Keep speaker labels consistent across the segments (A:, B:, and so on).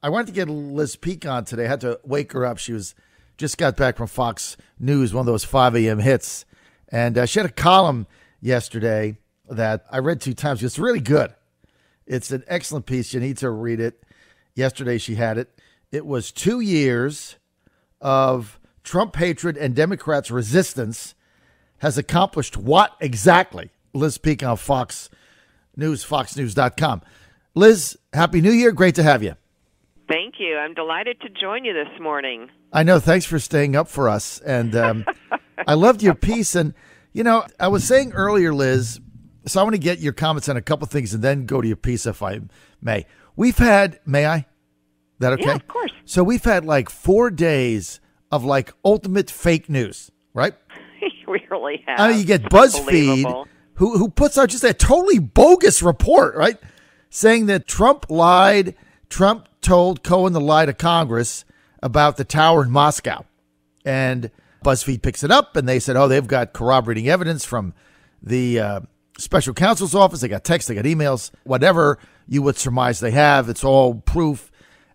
A: I wanted to get Liz Peek on today. I had to wake her up. She was just got back from Fox News, one of those 5 a.m. hits. And she had a column yesterday that I read 2 times. It's really good. It's an excellent piece. You need to read it. Yesterday she had it. It was 2 years of Trump hatred and Democrats' resistance has accomplished what exactly? Liz Peek on Fox News, foxnews.com. Liz, Happy New Year. Great to have you.
B: Thank you. I'm delighted to join you this morning.
A: I know. Thanks for staying up for us. And I loved your piece. And, you know, I was saying earlier, Liz, so I want to get your comments on a couple things and then go to your piece, if I may. We've had, may I? That okay?
B: Yeah, of course.
A: So we've had like 4 days of like ultimate fake news, right?
B: We really have.
A: I mean, you get BuzzFeed, who puts out just a totally bogus report, right? Saying that Trump lied. Trump told Cohen to lie to Congress about the tower in Moscow. And BuzzFeed picks it up, and they said, oh, they've got corroborating evidence from the special counsel's office. They got texts, they got emails, whatever you would surmise they have. It's all proof.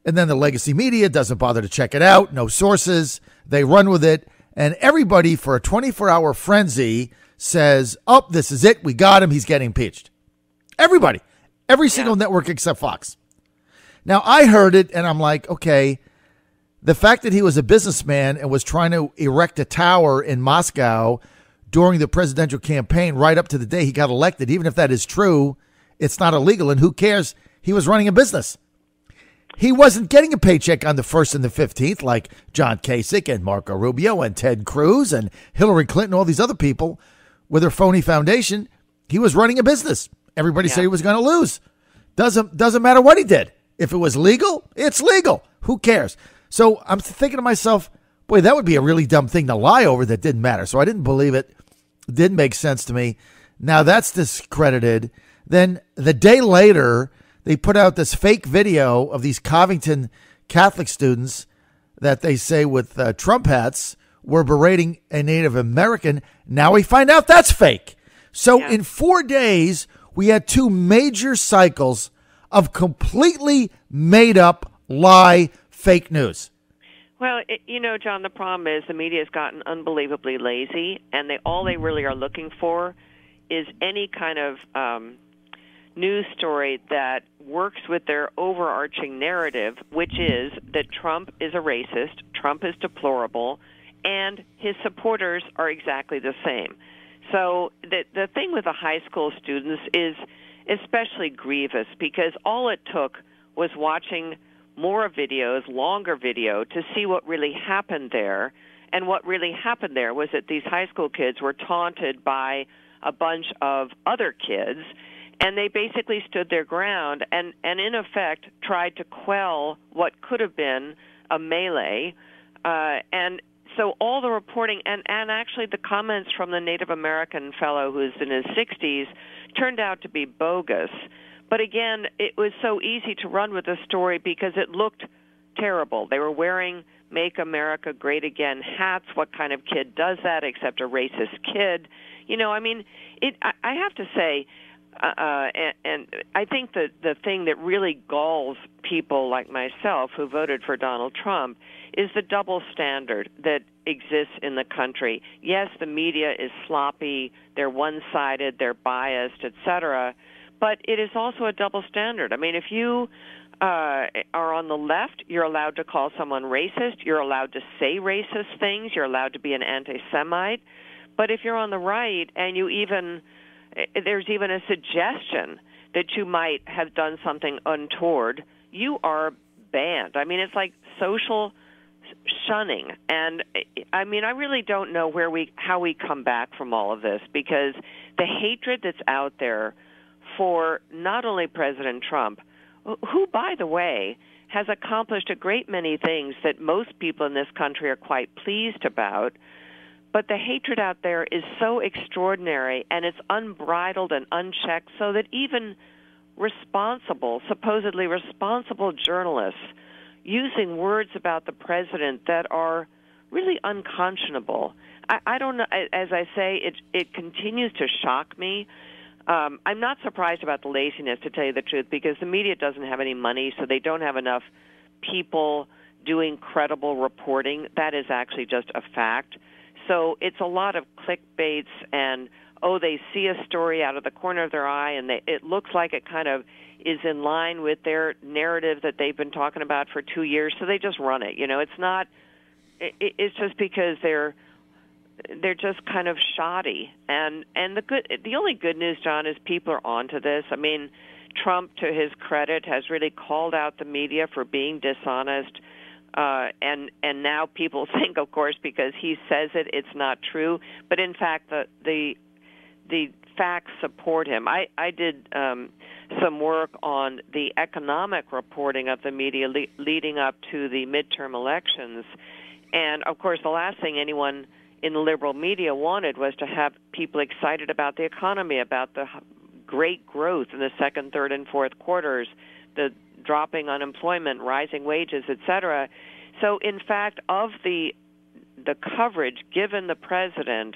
A: And then the legacy media doesn't bother to check it out. No sources. They run with it. And everybody, for a 24-hour frenzy, says, oh, this is it. We got him. He's getting impeached. Everybody. Every single network except Fox. Now, I heard it, and I'm like, okay, the fact that he was a businessman and was trying to erect a tower in Moscow during the presidential campaign right up to the day he got elected, even if that is true, it's not illegal, and who cares? He was running a business. He wasn't getting a paycheck on the 1st and the 15th like John Kasich and Marco Rubio and Ted Cruz and Hillary Clinton, all these other people with their phony foundation. He was running a business. Everybody said he was going to lose. Doesn't matter what he did. If it was legal, it's legal. Who cares? So I'm thinking to myself, boy, that would be a really dumb thing to lie over that didn't matter. So I didn't believe it. It didn't make sense to me. Now that's discredited. Then the day later, they put out this fake video of these Covington Catholic students that they say with Trump hats were berating a Native American. Now we find out that's fake. So in 4 days, we had 2 major cycles of completely made up lie fake news.
B: Well, John, the problem is the media has gotten unbelievably lazy, and all they really are looking for is any kind of news story that works with their overarching narrative, which is that Trump is a racist, Trump is deplorable, and his supporters are exactly the same. So the thing with the high school students is especially grievous because all it took was watching more videos, longer video, to see what really happened there. And what really happened there was that these high school kids were taunted by a bunch of other kids, and they basically stood their ground and in effect tried to quell what could have been a melee. And so all the reporting and actually the comments from the Native American fellow who's in his 60s turned out to be bogus. But again, it was so easy to run with the story because it looked terrible. They were wearing Make America Great Again hats. What kind of kid does that except a racist kid? I have to say, and I think the thing that really galls people like myself who voted for Donald Trump is the double standard that exists in the country. Yes, the media is sloppy, they're one-sided, they're biased, etc., but it is also a double standard. I mean, if you are on the left, you're allowed to call someone racist, you're allowed to say racist things, you're allowed to be an anti-Semite, but if you're on the right and there's even a suggestion that you might have done something untoward, you are banned. I mean, it's like social shunning. And I mean, I really don't know how we come back from all of this, because the hatred that's out there for not only President Trump, who, by the way, has accomplished a great many things that most people in this country are quite pleased about, but the hatred out there is so extraordinary and it's unbridled and unchecked, so that even supposedly responsible journalists using words about the president that are really unconscionable. I don't know. As I say, it continues to shock me. I'm not surprised about the laziness, to tell you the truth, because the media doesn't have any money, so they don't have enough people doing credible reporting. That is actually just a fact. So it's a lot of clickbaits and, they see a story out of the corner of their eye, and it looks like it kind of is in line with their narrative that they've been talking about for 2 years, so they just run it. It's not. It's just because they're just kind of shoddy. And the only good news, John, is people are onto this. I mean, Trump, to his credit, has really called out the media for being dishonest. And now people think, of course, because he says it's not true. But in fact, the facts support him. I did some work on the economic reporting of the media leading up to the midterm elections. And, of course, the last thing anyone in the liberal media wanted was to have people excited about the economy, about the great growth in the second, third, and fourth quarters, the dropping unemployment, rising wages, et cetera. So, in fact, of the coverage given the president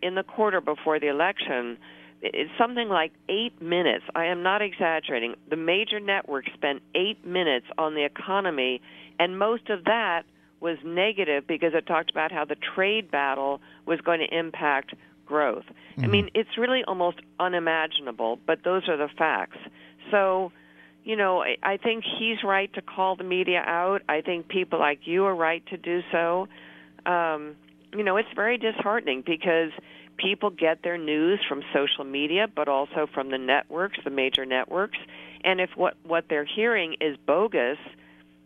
B: in the quarter before the election, it's something like 8 minutes. I am not exaggerating. The major networks spent 8 minutes on the economy, and most of that was negative because it talked about how the trade battle was going to impact growth. Mm-hmm. I mean, it's really almost unimaginable, but those are the facts. So, I think he's right to call the media out. I think people like you are right to do so. It's very disheartening because people get their news from social media, but also from the networks, the major networks. And if what they're hearing is bogus,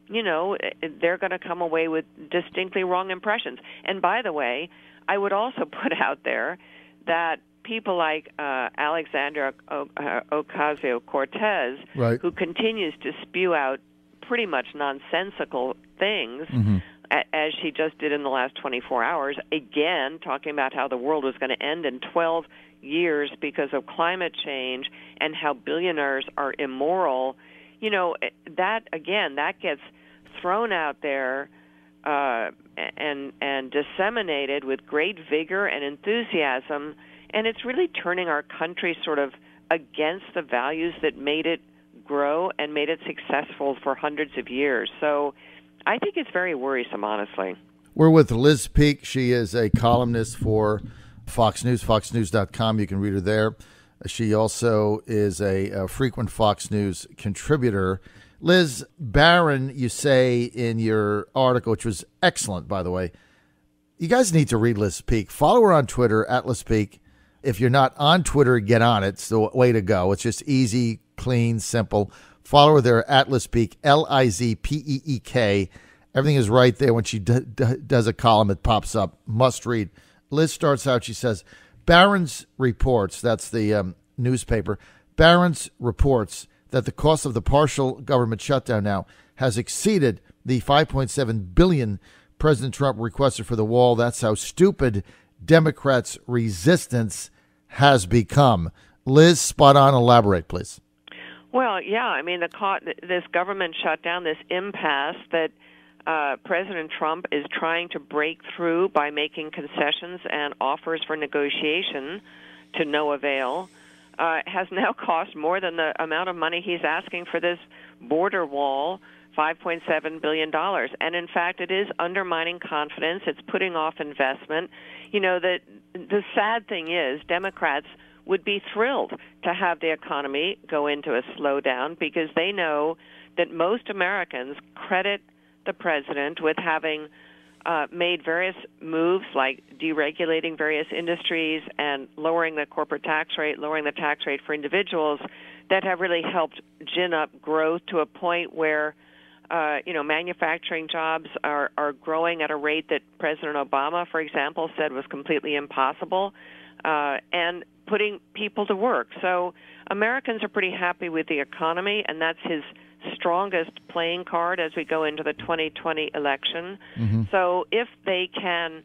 B: they're going to come away with distinctly wrong impressions. And by the way, I would also put out there that people like Alexandria Ocasio-Cortez,
A: right,
B: who continues to spew out pretty much nonsensical things,
A: mm-hmm,
B: as she just did in the last 24 hours, again, talking about how the world was going to end in 12 years because of climate change and how billionaires are immoral, that gets thrown out there and disseminated with great vigor and enthusiasm, and it's really turning our country sort of against the values that made it grow and made it successful for hundreds of years. So I think it's very worrisome, honestly.
A: We're with Liz Peek. She is a columnist for Fox News, foxnews.com. You can read her there. She also is a frequent Fox News contributor. Liz, Barron, you say in your article, which was excellent, by the way, you guys need to read Liz Peek. Follow her on Twitter, @LizPeek. If you're not on Twitter, get on it. It's the way to go. It's just easy, clean, simple. Follow her there, @LizPeek, LizPeek. Everything is right there. When she does a column, it pops up. Must read. Liz starts out, she says, Barron's reports, that's the newspaper, Barron's reports that the cost of the partial government shutdown now has exceeded the $5.7 billion President Trump requested for the wall. That's how stupid Democrats' resistance has become. Liz, spot on. Elaborate, please.
B: Well, yeah, I mean, this government shutdown, this impasse that President Trump is trying to break through by making concessions and offers for negotiation to no avail, has now cost more than the amount of money he's asking for this border wall, $5.7 billion. And in fact, it is undermining confidence. It's putting off investment. The sad thing is Democrats would be thrilled to have the economy go into a slowdown because they know that most Americans credit the president with having made various moves like deregulating various industries and lowering the corporate tax rate, lowering the tax rate for individuals that have really helped gin up growth to a point where manufacturing jobs are growing at a rate that President Obama, for example, said was completely impossible, and putting people to work. So Americans are pretty happy with the economy, and that's his strongest playing card as we go into the 2020 election. Mm-hmm. So if they can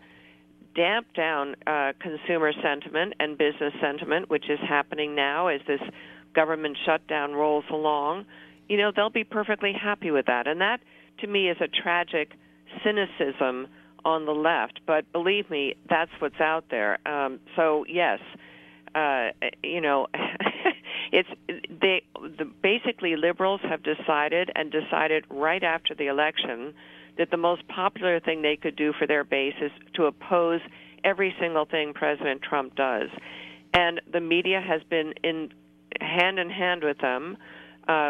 B: damp down consumer sentiment and business sentiment, which is happening now as this government shutdown rolls along, they'll be perfectly happy with that. And that, to me, is a tragic cynicism on the left. But believe me, that's what's out there. So, yes, it's basically liberals have decided right after the election that the most popular thing they could do for their base is to oppose every single thing President Trump does. And the media has been in hand with them,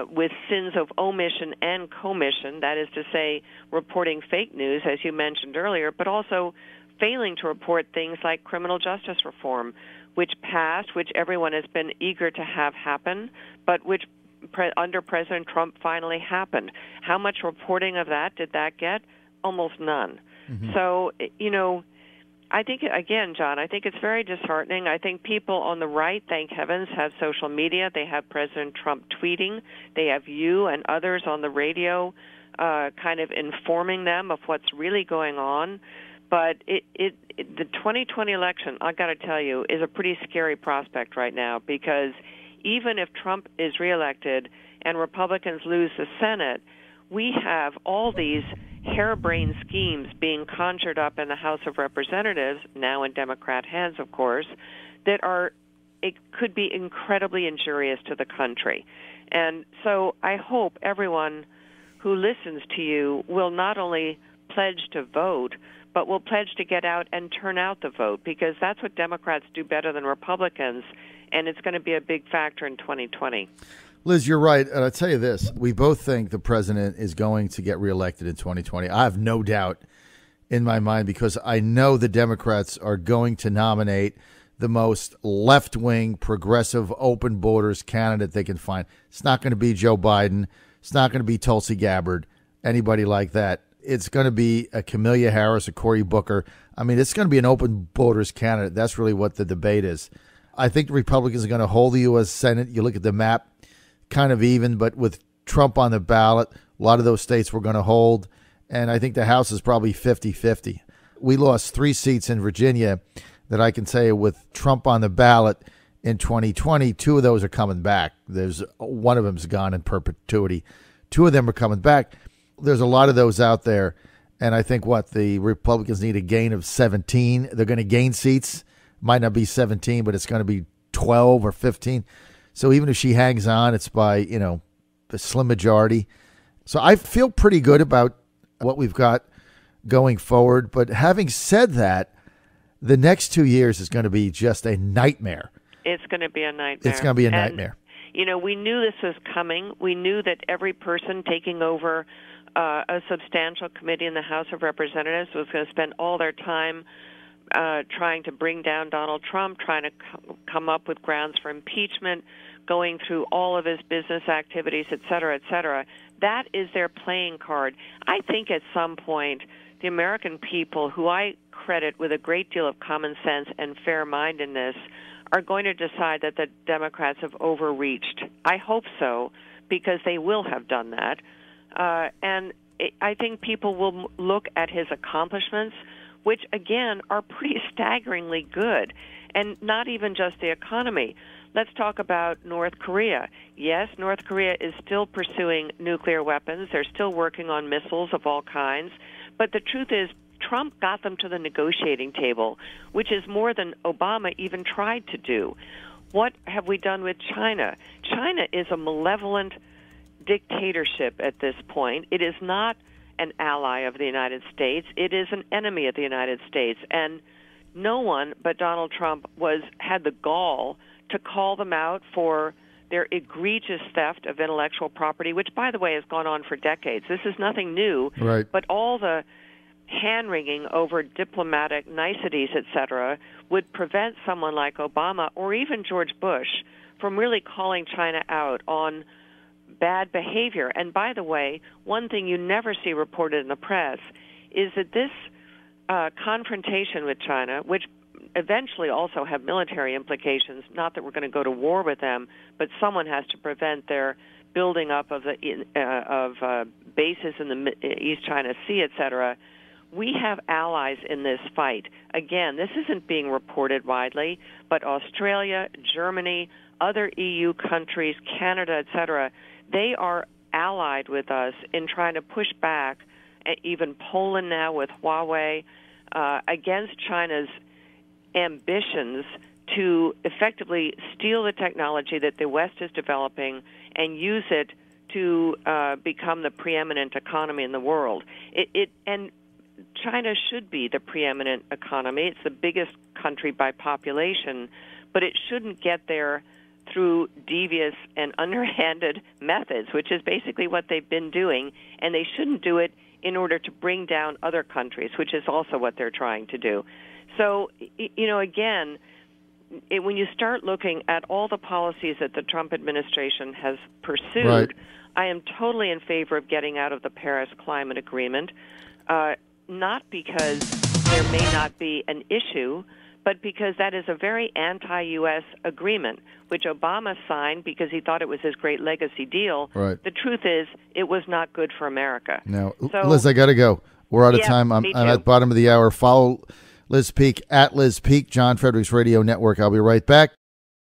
B: with sins of omission and commission, that is to say, reporting fake news, as you mentioned earlier, but also failing to report things like criminal justice reform, which passed, which everyone has been eager to have happen, but which under President Trump finally happened. How much reporting of that did that get? Almost none. Mm-hmm. So, I think, again, John, I think it's very disheartening. I think people on the right, thank heavens, have social media. They have President Trump tweeting. They have you and others on the radio kind of informing them of what's really going on. But the 2020 election, I got to tell you, is a pretty scary prospect right now, because even if Trump is reelected and Republicans lose the Senate, we have all these harebrained schemes being conjured up in the House of Representatives, now in Democrat hands, of course, that could be incredibly injurious to the country. And so I hope everyone who listens to you will not only pledge to vote, but will pledge to get out and turn out the vote, because that's what Democrats do better than Republicans, and it's going to be a big factor in 2020.
A: Liz, you're right. And I'll tell you this. We both think the president is going to get reelected in 2020. I have no doubt in my mind, because I know the Democrats are going to nominate the most left-wing, progressive, open borders candidate they can find. It's not going to be Joe Biden. It's not going to be Tulsi Gabbard, anybody like that. It's going to be a Kamala Harris, a Cory Booker. I mean, it's going to be an open borders candidate. That's really what the debate is. I think the Republicans are going to hold the U.S. Senate. You look at the map, kind of even, but with Trump on the ballot, a lot of those states we're going to hold. And I think the House is probably 50-50. We lost 3 seats in Virginia that I can say with Trump on the ballot in 2020, 2 of those are coming back. There's one of them's gone in perpetuity. 2 of them are coming back. There's a lot of those out there. And I think the Republicans need a gain of 17. They're going to gain seats. Might not be 17, but it's going to be 12 or 15. So even if she hangs on, it's by, a slim majority. So I feel pretty good about what we've got going forward. But having said that, the next 2 years is going to be just a nightmare.
B: It's going to be a nightmare.
A: It's going to be a nightmare.
B: We knew this was coming. We knew that every person taking over a substantial committee in the House of Representatives was going to spend all their time trying to bring down Donald Trump, trying to come up with grounds for impeachment, going through all of his business activities, et cetera, et cetera. That is their playing card. I think at some point the American people, who I credit with a great deal of common sense and fair-mindedness, are going to decide that the Democrats have overreached. I hope so, because they will have done that. And I think people will look at his accomplishments, which, again, are pretty staggeringly good, and not even just the economy. Let's talk about North Korea. Yes, North Korea is still pursuing nuclear weapons. They're still working on missiles of all kinds. But the truth is, Trump got them to the negotiating table, which is more than Obama even tried to do. What have we done with China? China is a malevolent dictatorship at this point. It is not an ally of the United States. It is an enemy of the United States. And no one but Donald Trump had the gall to call them out for their egregious theft of intellectual property, which, by the way, has gone on for decades. This is nothing new.
A: Right.
B: But all the hand-wringing over diplomatic niceties, et cetera, would prevent someone like Obama or even George Bush from really calling China out on bad behavior. And by the way, one thing you never see reported in the press is that this confrontation with China, which eventually also have military implications, not that we're going to go to war with them, but someone has to prevent their building up of bases in the East China Sea, et cetera. We have allies in this fight. Again, this isn't being reported widely, but Australia, Germany, other EU countries, Canada, et cetera, they are allied with us in trying to push back, even Poland now with Huawei, against China's ambitions to effectively steal the technology that the West is developing and use it to become the preeminent economy in the world. And China should be the preeminent economy. It's the biggest country by population, but it shouldn't get there through devious and underhanded methods, which is basically what they've been doing, and they shouldn't do it in order to bring down other countries, which is also what they're trying to do. So, again, when you start looking at all the policies that the Trump administration has pursued, right. I am totally in favor of getting out of the Paris Climate Agreement, not because there may not be an issue, but because that is a very anti-U.S. agreement, which Obama signed because he thought it was his great legacy deal.
A: Right.
B: The truth is, it was not good for America.
A: Now, Liz, I got to go. We're out of time. I'm at the bottom of the hour. Follow Liz Peek at Liz Peek, John Fredericks Radio Network. I'll be right back.